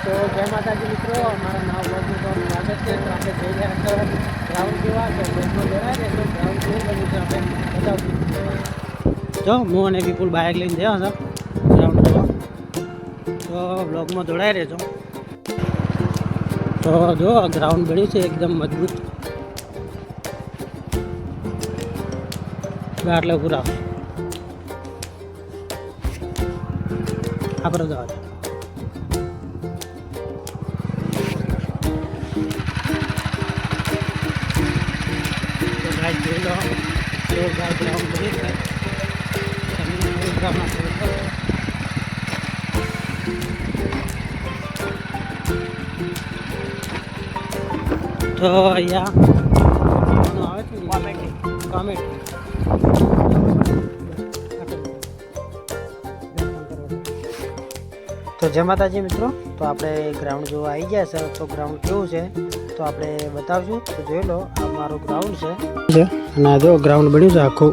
તો જય માતાજી મિત્રો, અમારા નવા બ્લોગમાં તમારું સ્વાગત છે. તો આપણે જઈ રહ્યા હતા ગ્રાઉન્ડ જોવા, તો બ્લોગમાં જોડાય ને તો ગ્રાઉન્ડ કેવું બન્યું છે આપણે બતાવશું. જો હું અને વિપુલ બાઇક લઈને ગયા હતા ગ્રાઉન્ડ જોવા, તો બ્લોગમાં જોડાઈ રહેજો. તો જો ગ્રાઉન્ડ બન્યું છે એકદમ મજબૂત, આટલે પૂરા આપણે જવા જોઈ લો. ગ્રાઉન્ડ બની છે તો અહીંયા આવે છે કોમેન્ટ. તો જય માતાજી મિત્રો, તો આપણે ગ્રાઉન્ડ જોવા આવી ગયા છે. તો ગ્રાઉન્ડ કેવું છે તો આપણે બતાવશું. તો જોઈ લો, આ મારું ગ્રાઉન્ડ છે અને આ જો ગ્રાઉન્ડ બન્યું છે આખું.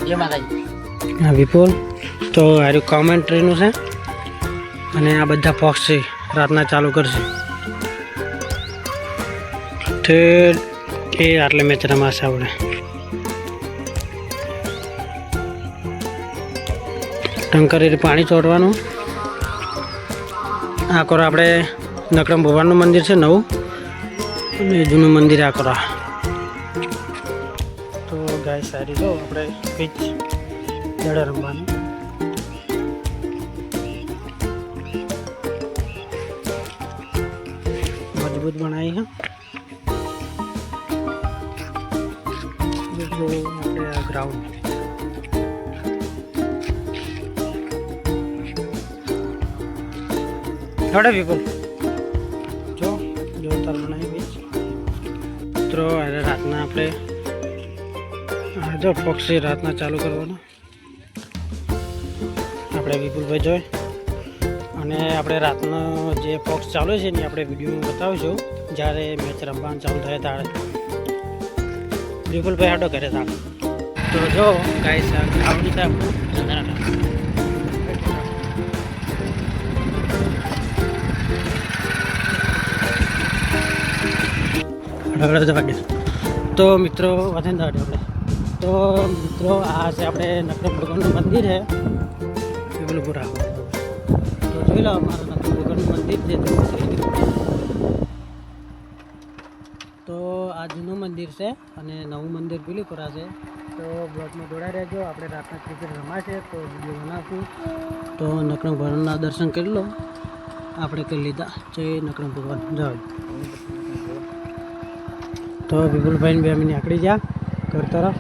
જય માતાજી. હા વિપુલ, તો આર્યું કોમેન્ટ્રીનું છે અને આ બધા ફોક્સ છે રાતના ચાલુ કરશે તે એ આટલે મેચ રમાશે. આપણે ટંકરી પાણી ચોટવાનું. આ કરો આપણે નકરમ ભગવાનનું મંદિર છે નવું, અને જૂનું મંદિર આ કરો. તો ગાય સારી જો આપણે પીચ દડા રમવાની. મજબૂત બનાવી છે. આપણે આ ગ્રાઉન્ડ હડે વિપુલ જો જોરદાર બનાવી બીચ. મિત્રો રાતના આપણે જો ફોક્સી રાતના ચાલુ કરવાના આપણે વિપુલભાઈ જોઈ. અને આપણે રાતનો જે ફોક્સ ચાલુ છે ને આપણે વિડીયોમાં બતાવીશું જ્યારે મેચ રમવાનું ચાલુ થાય ત્યારે. વિપુલભાઈ આડો કરે હતા. તો જો ગાઈસ ગ્રાઉન્ડ છે આપણું. તો મિત્રો વધે આપણે. તો મિત્રો આ છે આપણે નકરમ ભગવાનનું મંદિર છે વિપુલપુરા. તો જોઈ લો અમારું નકરમ ભગવાનનું મંદિર છે. તો આ જૂનું મંદિર છે અને નવું મંદિર વિપુલપુરા છે. તો બ્લોગમાં જોડાઈ રહેજો. આપણે રાતના ક્રિકેટ રમાશે તો વિડીયો બનાવશું. તો નકરમ ભગવાનના દર્શન કરી લો. આપણે કરી લીધા જય નકરમ ભગવાન જાવ. તો વિપુલભાઈને બે મિનિટ આકડી ગયા ઘર તરફ.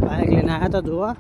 બાઇક લઈને આવ્યા હતા જોવા.